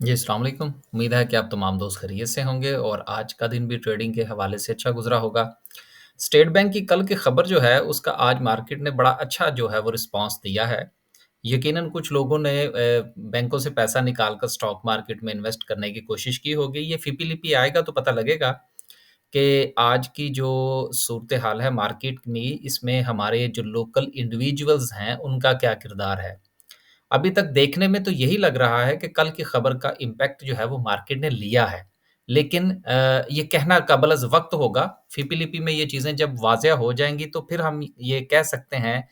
जी, अस्सलाम वालेकुम। उम्मीद है कि आप तमाम दोस्त खैरियत से होंगे और आज का दिन भी ट्रेडिंग के हवाले से अच्छा गुज़रा होगा। स्टेट बैंक की कल की खबर जो है, उसका आज मार्केट ने बड़ा अच्छा जो है वो रिस्पॉन्स दिया है। यकीनन कुछ लोगों ने बैंकों से पैसा निकाल कर स्टॉक मार्केट में इन्वेस्ट करने की कोशिश की होगी। ये फीपी-लिपि आएगा तो पता लगेगा कि आज की जो सूरत-ए-हाल है मार्केट में, इसमें हमारे जो लोकल इंडिविजुअल्स हैं, उनका क्या किरदार है। अभी तक देखने में तो यही लग रहा है कि कल की खबर का इम्पैक्ट जो है वो मार्केट ने लिया है। लेकिन ये कहना क़ाबिल वक़्त होगा, फीपी-लिपि में ये चीज़ें जब वाज़िया हो जाएँगी तो फिर हम ये कह सकते हैं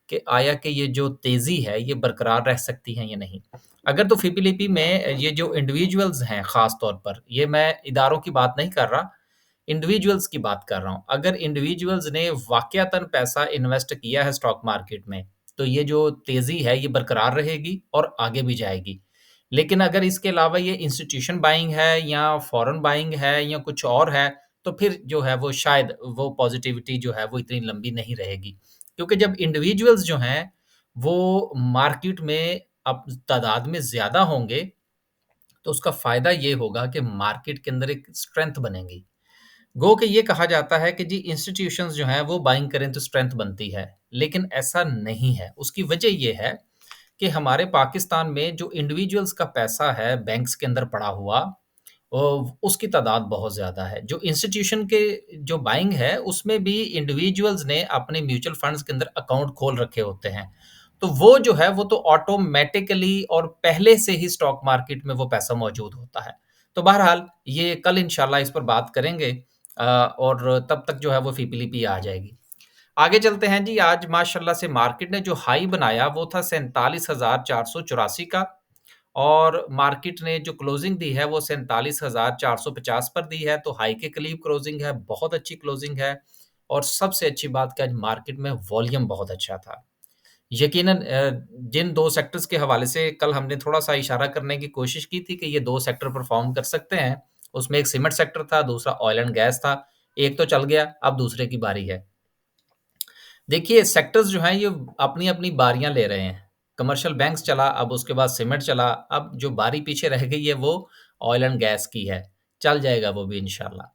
कि आया कि ये जो तेज़ी है ये बरकरार रह सकती है या नहीं। अगर तो फीपी-लिपि में ये जो इंडिविजुअल्स हैं ख़ास तौर पर, ये मैं इदारों की बात नहीं कर रहा, इंडिविजुअल्स की बात कर रहा हूँ। अगर इंडिविजुअल्स ने वाक़यातन पैसा इन्वेस्ट किया है स्टॉक मार्केट में, तो ये जो तेज़ी है ये बरकरार रहेगी और आगे भी जाएगी। लेकिन अगर इसके अलावा ये इंस्टीट्यूशन बाइंग है या फॉरेन बाइंग है या कुछ और है, तो फिर जो है वो शायद वो पॉज़िटिविटी जो है वो इतनी लंबी नहीं रहेगी। क्योंकि जब इंडिविजुअल्स जो हैं, वो मार्केट में अब तादाद में ज़्यादा होंगे, तो उसका फ़ायदा ये होगा कि मार्केट के अंदर एक स्ट्रेंथ बनेगी। गो कि ये कहा जाता है कि जी इंस्टीट्यूशंस जो हैं वो बाइंग करें तो स्ट्रेंथ बनती है, लेकिन ऐसा नहीं है। उसकी वजह ये है कि हमारे पाकिस्तान में जो इंडिविजुअल्स का पैसा है बैंक्स के अंदर पड़ा हुआ अ, उसकी तादाद बहुत ज़्यादा है। जो इंस्टीट्यूशन के जो बाइंग है उसमें भी इंडिविजुअल्स ने अपने म्यूचुअल फंड्स के अंदर अकाउंट खोल रखे होते हैं। तो वो जो है वो तो ऑटोमैटिकली और पहले से ही स्टॉक मार्केट में वो पैसा मौजूद होता है। तो बहरहाल ये कल इंशाल्लाह इस पर बात करेंगे और तब तक जो है वो फीपीलिपि आ जाएगी। आगे चलते हैं जी, आज माशाल्लाह से मार्केट ने जो हाई बनाया वो था 47,484 का और मार्केट ने जो क्लोजिंग दी है वो 47,450 पर दी है, तो हाई के करीब क्लोजिंग है, बहुत अच्छी क्लोजिंग है और सबसे अच्छी बात कि आज मार्केट में वॉल्यूम बहुत अच्छा था। यकीनन जिन 2 सेक्टर्स के हवाले से कल हमने थोड़ा-सा इशारा करने की कोशिश की थी कि ये 2 सेक्टर परफ़ॉर्म कर सकते हैं, उसमें एक सीमेंट सेक्टर था, दूसरा ऑयल एंड गैस था। एक तो चल गया, अब दूसरे की बारी है। देखिए, सेक्टर्स जो हैं ये अपनी-अपनी बारियाँ ले रहे हैं। कमर्शियल बैंक्स चला, अब उसके बाद सीमेंट चला, अब जो बारी पीछे रह गई है वो ऑयल एंड गैस की है। चल जाएगा वो भी इंशाल्लाह।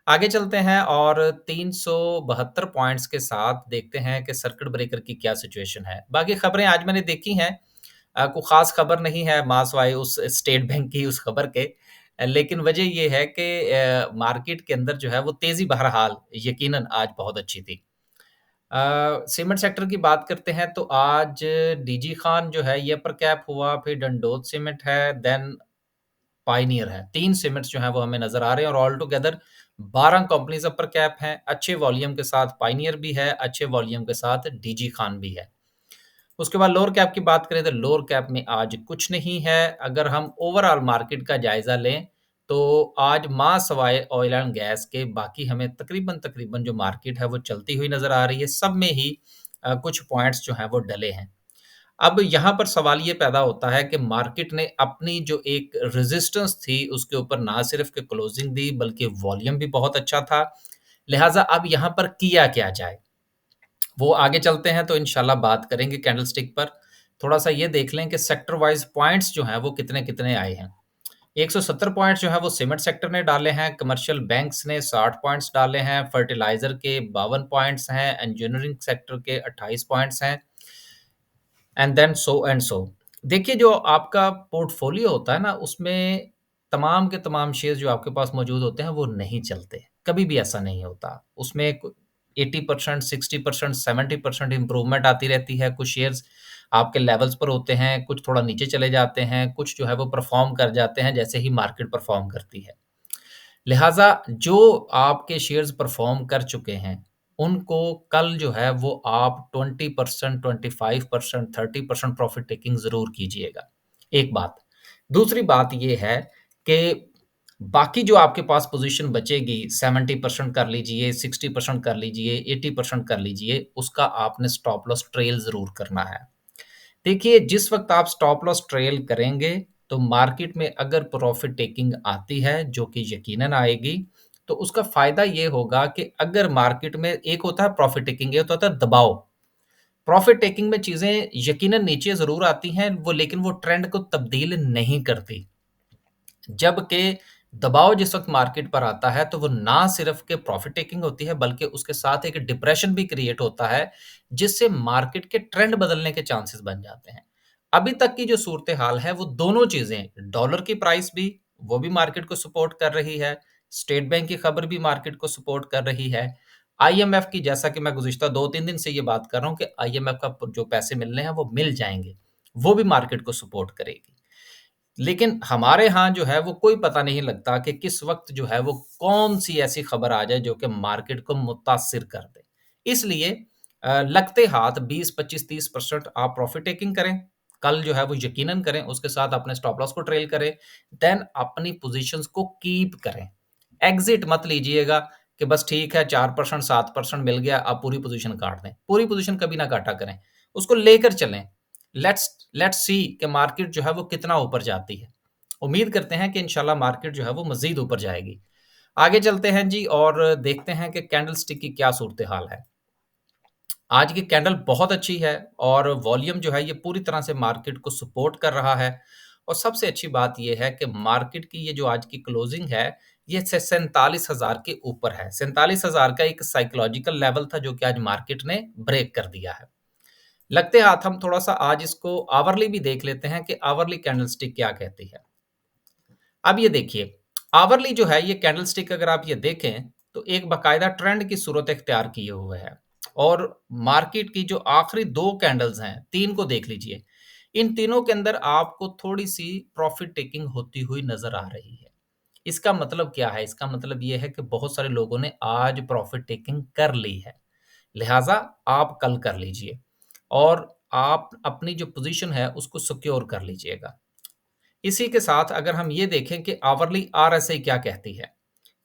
आगे चलते हैं और 372 पॉइंट्स के साथ देखते हैं कि सर्किट ब्रेकर की क्या सिचुएशन है। बाकी खबरें आज मैंने देखी हैं कोई ख़ास खबर नहीं है मासवाए उस स्टेट बैंक की उस खबर के। लेकिन वजह ये है कि मार्केट के अंदर जो है वो तेज़ी बहरहाल यकीनन आज बहुत अच्छी थी। सीमेंट सेक्टर की बात करते हैं तो आज डीजी खान जो है ये अपर कैप हुआ, फिर डंडोत सीमेंट है, देन पायनियर है। 3 सीमेंट्स जो हैं वो हमें नज़र आ रहे हैं और all together 12 companies upper cap हैं। अच्छे वॉल्यूम के साथ पायनियर भी है, अच्छे वॉल्यूम के साथ डीजी खान भी है। उसके बाद लोअर कैप की बात करें तो लोअर कैप में आज कुछ नहीं है। अगर हम ओवरऑल मार्केट का जायज़ा लें, तो आज माँ सवाए ऑयल एंड गैस के बाकी हमें तकरीबन-तकरीबन जो मार्केट है वो चलती हुई नज़र आ रही है। सब में ही कुछ पॉइंट्स जो हैं वो डले हैं। अब यहाँ पर सवाल ये पैदा होता है कि मार्केट ने अपनी जो एक रेज़िस्टेंस थी उसके ऊपर ना सिर्फ़ कि क्लोज़िंग दी बल्कि वॉल्यूम भी बहुत अच्छा था। लिहाज़ा अब यहाँ पर किया क्या जाए? वो आगे चलते हैं तो इंशाल्लाह बात करेंगे कैंडलस्टिक पर। थोड़ा-सा ये देख लें कि सेक्टर वाइज़ पॉइंट्स जो हैं वो कितने-कितने आए हैं। 170 पॉइंट्स जो हैं वो सीमेंट सेक्टर ने डाले हैं, कमर्शियल बैंक्स ने 60 पॉइंट्स डाले हैं, फर्टिलाइज़र के 52 पॉइंट्स हैं, इंजीनियरिंग सेक्टर के 28 पॉइंट्स हैं and then so and so. देखिए जो आपका पोर्टफ़ोलियो होता है ना उसमें तमाम के तमाम शेयर्स जो आपके पास मौजूद होते हैं वो नहीं चलते, कभी भी ऐसा नहीं होता। उसमें कु 80%, 60%, 70% इम्प्रूवमेंट आती रहती है, कुछ शेयर्स आपके लेवल्स पर होते हैं, कुछ थोड़ा नीचे चले जाते हैं, कुछ जो है वो परफ़ॉर्म कर जाते हैं जैसे ही मार्केट परफ़ॉर्म करती है। लिहाज़ा जो आपके शेयर्स परफ़ॉर्म कर चुके हैं, उनको कल जो है वो आप 20%, 25%, 30% प्रॉफ़िट टेकिंग ज़रूर कीजिएगा, एक बात। दूसरी बात ये है कि बाकी जो आपके पास पोज़ीशन बचेगी 70% कर लीजिए, 60% कर लीजिए, 80% कर लीजिए, उसका आपने स्टॉप लॉस ट्रेल ज़रूर करना है। देखिए, जिस वक़्त आप स्टॉप लॉस ट्रेल करेंगे, तो मार्केट में अगर प्रॉफ़िट टेकिंग आती है, जो कि यकीनन आएगी, तो उसका फ़ायदा ये होगा कि अगर मार्केट में एक होता है प्रॉफ़िट टेकिंग, एक होता है दबाव। प्रॉफ़िट टेकिंग में चीज़ें यकीनन नीचे ज़रूर आती हैं, वो लेकिन वो ट्रेंड को तब्दील नहीं करती। जबकि दबाव जिस वक़्त मार्केट पर आता है, तो वो ना सिर्फ़ के प्रॉफ़िट टेकिंग होती है, बल्कि उसके साथ एक डिप्रेशन भी क्रिएट होता है, जिससे मार्केट के ट्रेंड बदलने के चांसेस बन जाते हैं। अभी तक की जो सूरत-ए-हाल है, वो दोनों चीज़ें, डॉलर की प्राइस भी, वो भी मार्केट को सपोर्ट कर रही है, स्टेट बैंक की खबर भी मार्केट को सपोर्ट कर रही है, आईएमएफ की, जैसा कि मैं गुज़िश्ता 2-3 दिन से ये बात कर रहा हूँ कि आईएमएफ का प जो पैसे मिलने हैं, वो मिल जाएँगे, वो भी मार्केट को सपोर्ट करेगी। लेकिन हमारे यहाँ जो है वो कोई पता नहीं लगता कि किस वक़्त जो है वो कौन-सी ऐसी खबर आ जाए जो कि मार्केट को मुतासिर कर दे। इसलिए लगते हाथ 20, 25, 30% आप प्रॉफ़िट टेकिंग करें। कल जो है वो यकीनन करें, उसके साथ अपने स्टॉप लॉस को ट्रेल करें, देन अपनी पोज़ीशंस को कीप करें। एग्ज़िट मत लीजिएगा कि बस ठीक है 4% 7% मिल गया, अब पूरी पोज़ीशन काट दें। पूरी पोज़ीशन कभी ना काटा करें, उसको लेकर चलें। लेट्स लेट्स सी कि मार्केट जो है वो कितना ऊपर जाती है। उम्मीद करते हैं कि इंशाल्लाह मार्केट जो है वो मज़ीद ऊपर जाएगी। आगे चलते हैं जी और देखते हैं कि कैंडलस्टिक की क्या सूरत-ए-हाल है। आज की कैंडल बहुत अच्छी है और वॉल्यूम जो है ये पूरी तरह से मार्केट को सपोर्ट कर रहा है और सबसे अच्छी बात ये है कि मार्केट की ये जो आज की क्लोजिंग है, ये से 47,000 के ऊपर है। 47,000 का एक साइकोलॉजिकल लेवल था जो कि आज मार्केट ने ब्रेक कर दिया है। लगते हाथ हम थोड़ा-सा आज इसको आवरली भी देख लेते हैं कि आवरली कैंडलस्टिक क्या कहती है। अब ये देखिए, आवरली जो है ये कैंडलस्टिक अगर आप ये देखें, तो एक बाकायदा ट्रेंड की सूरत इख्तियार किए हुए है और मार्केट की जो आखिरी 2 कैंडल्स हैं, 3 को देख लीजिए। इन तीनों के अंदर आपको थोड़ी-सी प्रॉफिट टेकिंग होती हुई नज़र आ रही है। इसका मतलब क्या है? इसका मतलब ये है कि बहुत सारे लोगों ने आज प्रॉफिट टेकिंग कर ली है। लिहाज़ा आप कल कर लीजिए और आप अपनी जो पोज़ीशन है उसको सिक्योर कर लीजिएगा। इसी के साथ अगर हम ये देखें कि आवरली आरएसआई क्या कहती है,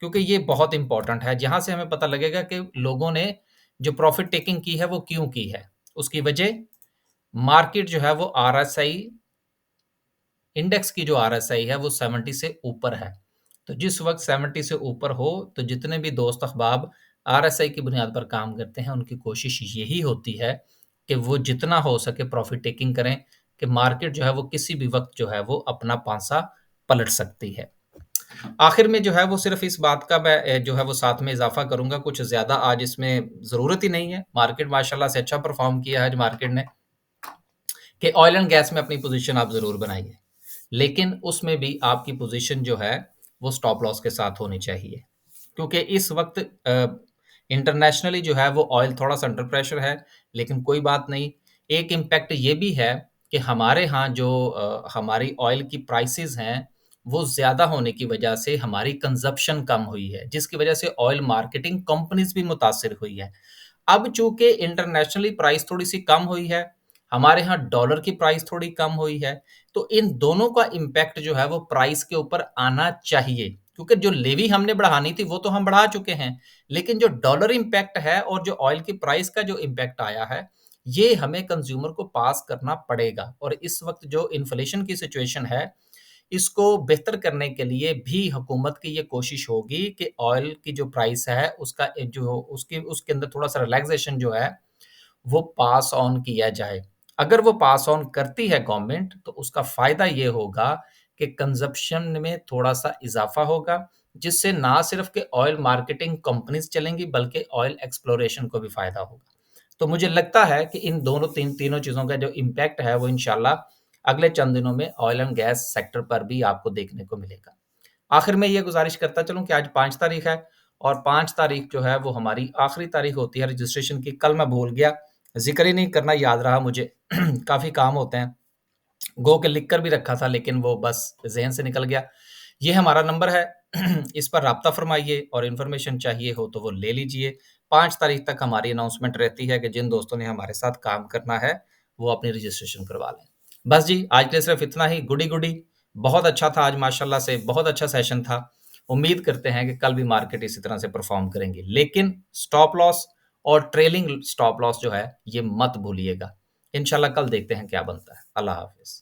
क्योंकि ये बहुत इम्पोर्टेंट है, जहाँ से हमें पता लगेगा कि लोगों ने जो प्रॉफ़िट टेकिंग की है वो क्यों की है। उसकी वजह मार्केट जो है वो आरएसआई इंडेक्स की जो आरएसआई है वो 70 से ऊपर है। तो जिस वक़्त 70 से ऊपर हो तो जितने भी दोस्त अहबाब आरएसआई की बुनियाद पर काम करते हैं उनकी कोशिश यही होती है कि वो जितना हो सके प्रॉफ़िट टेकिंग करें कि मार्केट जो है वो किसी भी वक़्त जो है वो अपना पासा पलट सकती है। आखिर में जो है वो सिर्फ़ इस बात का मैं जो है वो साथ में इज़ाफ़ा करूँगा, कुछ ज़्यादा आज इसमें ज़रूरत ही नहीं है। मार्केट माशाल्लाह से अच्छा परफ़ॉर्म किया है आज मार्केट ने। कि ऑयल एंड गैस में अपनी पोज़ीशन आप ज़रूर बनाइए। लेकिन उसमें भी आपकी पोज़ीशन जो है, वो स्टॉप लॉस के साथ होनी चाहिए। क्योंकि इस वक़्त इंटरनेशनली जो है वो ऑयल थोड़ा-सा अंडर प्रेशर है, लेकिन कोई बात नहीं। एक इम्पैक्ट ये भी है कि हमारे यहाँ जो हमारी ऑयल की प्राइसेज़ हैं, वो ज़्यादा होने की वजह से हमारी कंज़प्शन कम हुई है, जिसकी वजह से ऑयल मार्केटिंग कंपनीज़ भी मुतासिर हुई है। अब चूँकि इंटरनेशनली प्राइस थोड़ी-सी कम हुई है, हमारे यहाँ डॉलर की प्राइस थोड़ी कम हुई है, तो इन दोनों का इम्पैक्ट जो है वो प्राइस के ऊपर आना चाहिए। क्योंकि जो लेवी हमने बढ़ानी थी वो तो हम बढ़ा चुके हैं, लेकिन जो डॉलर इम्पैक्ट है और जो ऑयल की प्राइस का जो इम्पैक्ट आया है, ये हमें कंज़्यूमर को पास करना पड़ेगा और इस वक़्त जो इन्फ्लेशन की सिचुएशन है, इसको बेहतर करने के लिए भी हुकूमत की ये कोशिश होगी कि ऑयल की जो प्राइस है उसका जो उसकी उसके अंदर थोड़ा-सा रिलैक्सेशन जो है, वो पास ऑन किया जाए। अगर वो पास ऑन करती है गवर्नमेंट तो उसका फ़ायदा ये होगा कि कंज़प्शन में थोड़ा-सा इज़ाफ़ा होगा, जिससे ना सिर्फ़ कि ऑयल मार्केटिंग कंपनीज़ चलेंगी बल्कि ऑयल एक्सप्लोरेशन को भी फ़ायदा होगा। तो मुझे लगता है कि इन दोनों तीनों चीज़ों का जो इम्पैक्ट है वो इंशाल्लाह अगले चंद दिनों में ऑयल एंड गैस सेक्टर पर भी आपको देखने को मिलेगा। आखिर में ये गुज़ारिश करता चलूँ कि आज 5 तारीख है और 5 तारीख जो है वो हमारी आखिरी तारीख होती है रजिस्ट्रेशन की। कल मैं भूल गया, ज़िक्र ही नहीं करना याद रहा मुझे, काफ़ी काम होते हैं। गो के लिख कर भी रखा था लेकिन वो बस ज़हन से निकल गया। ये हमारा नंबर है, इस पर राब्ता फ़रमाइए और इन्फॉर्मेशन चाहिए हो तो वो ले लीजिए। 5 तारीख तक हमारी अनाउंसमेंट रहती है कि जिन दोस्तों ने हमारे साथ काम करना है, वो अपनी रजिस्ट्रेशन करवा लें। बस जी, आज के लिए सिर्फ़ इतना ही, गुडी-गुडी। बहुत अच्छा था आज माशाल्लाह से, बहुत अच्छा सेशन था। उम्मीद करते हैं कि कल भी मार्केट इसी तरह से परफ़ॉर्म करेंगी। लेकिन स्टॉप लॉस और ट्रेलिंग स्टॉप लॉस जो है, ये मत भूलिएगा। इंशाल्लाह कल देखते हैं क्या बनता है। अल्लाह हाफ़िज़।